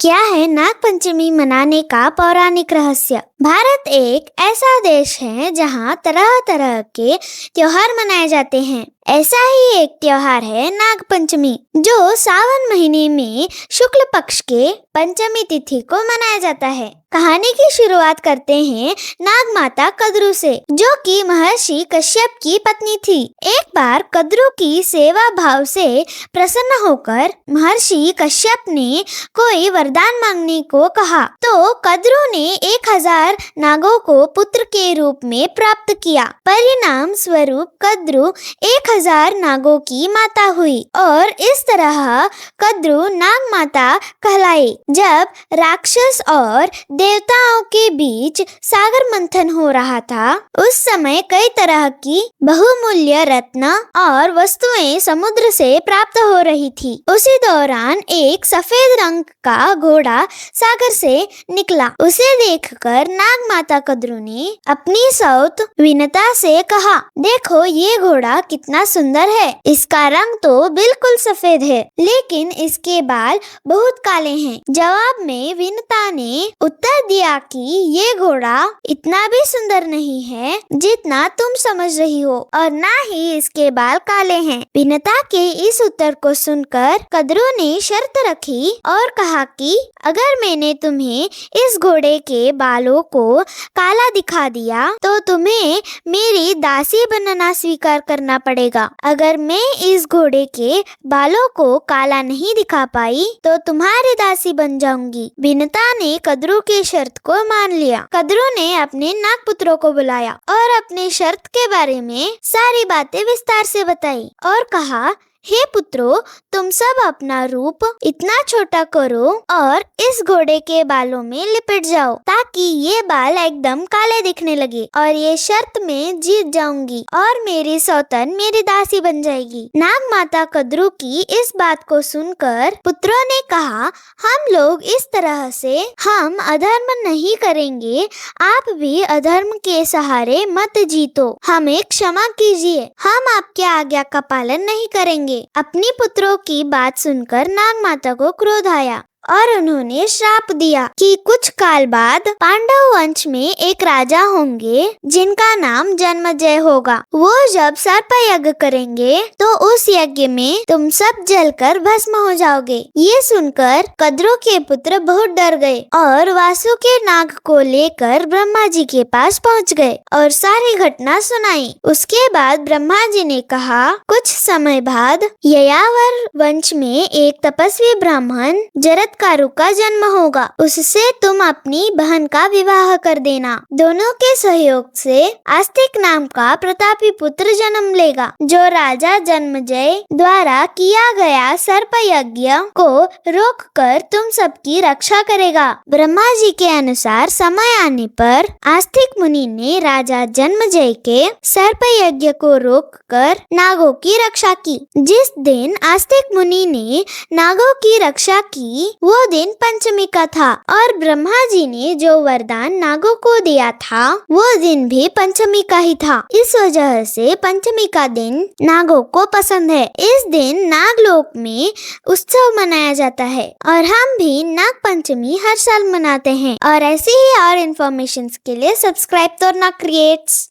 क्या है नाग पंचमी मनाने का पौराणिक रहस्य। भारत एक ऐसा देश है जहाँ तरह तरह के त्योहार मनाए जाते हैं। ऐसा ही एक त्योहार है नाग पंचमी, जो सावन महीने में शुक्ल पक्ष के पंचमी तिथि को मनाया जाता है। कहानी की शुरुआत करते हैं नाग माता कद्रू से, जो कि महर्षि कश्यप की पत्नी थी। एक बार कद्रू की सेवा भाव से प्रसन्न होकर महर्षि कश्यप ने कोई वरदान मांगने को कहा, तो कद्रू ने 1000 नागों को पुत्र के रूप में प्राप्त किया। परिणाम स्वरूप कद्रू 1000 नागों की माता हुई और इस तरह कद्रू नाग माता कहलाई। जब राक्षस और देवताओं के बीच सागर मंथन हो रहा था, उस समय कई तरह की बहुमूल्य रत्न और वस्तुएं समुद्र से प्राप्त हो रही थी। उसी दौरान एक सफेद रंग का घोड़ा सागर से निकला। उसे देखकर नाग माता कद्रू ने अपनी सौत विनता से कहा, देखो ये घोड़ा कितना सुंदर है। इसका रंग तो बिल्कुल सफेद है, लेकिन इसके बाल बहुत काले हैं। जवाब में विनता ने उत्तर दिया कि ये घोड़ा इतना भी सुंदर नहीं है जितना तुम समझ रही हो, और ना ही इसके बाल काले हैं। विनता के इस उत्तर को सुनकर कद्रू ने शर्त रखी और कहा कि अगर मैंने तुम्हें इस घोड़े के बालों को काला दिखा दिया तो तुम्हें मेरी दासी बनना स्वीकार करना पड़ेगा। अगर मैं इस घोड़े के बालों को काला नहीं दिखा पाई तो तुम्हारी दासी बन जाऊंगी। विनता ने कद्रू की शर्त को मान लिया। कद्रू ने अपने नागपुत्रों को बुलाया और अपनी शर्त के बारे में सारी बातें विस्तार से बताई और कहा, हे पुत्रों, तुम सब अपना रूप इतना छोटा करो और इस घोड़े के बालों में लिपट जाओ ताकि ये बाल एकदम काले दिखने लगे, और ये शर्त में जीत जाऊंगी और मेरी सौतन मेरी दासी बन जाएगी। नाग माता कद्रू की इस बात को सुनकर पुत्रों ने कहा, हम लोग इस तरह से हम अधर्म नहीं करेंगे। आप भी अधर्म के सहारे मत जीतो, हमें क्षमा कीजिए, हम आपके आज्ञा का पालन नहीं करेंगे। अपनी पुत्रों की बात सुनकर नाग माता को क्रोध आया और उन्होंने श्राप दिया कि कुछ काल बाद पांडव वंश में एक राजा होंगे जिनका नाम जन्मजय होगा। वो जब सर्प यज्ञ करेंगे तो उस यज्ञ में तुम सब जलकर भस्म हो जाओगे। ये सुनकर कद्रू के पुत्र बहुत डर गए और वासुकी नाग को लेकर ब्रह्मा जी के पास पहुंच गए और सारी घटना सुनाई। उसके बाद ब्रह्मा जी ने कहा, कुछ समय बाद ययावर वंश में एक तपस्वी ब्राह्मण जरत कारू का जन्म होगा। उससे तुम अपनी बहन का विवाह कर देना। दोनों के सहयोग से आस्तिक नाम का प्रतापी पुत्र जन्म लेगा, जो राजा जन्मजय द्वारा किया गया सर्प यज्ञ को रोककर तुम सबकी रक्षा करेगा। ब्रह्मा जी के अनुसार समय आने पर आस्तिक मुनि ने राजा जन्मजय के सर्प यज्ञ को रोककर नागों की रक्षा की। जिस दिन आस्तिक मुनि ने नागों की रक्षा की, वो दिन पंचमी का था और ब्रह्मा जी ने जो वरदान नागों को दिया था वो दिन भी पंचमी का ही था। इस वजह से पंचमी का दिन नागों को पसंद है। इस दिन नागलोक में उत्सव मनाया जाता है और हम भी नाग पंचमी हर साल मनाते हैं। और ऐसे ही और इन्फॉर्मेशन के लिए सब्सक्राइब तो ना क्रिएट्स।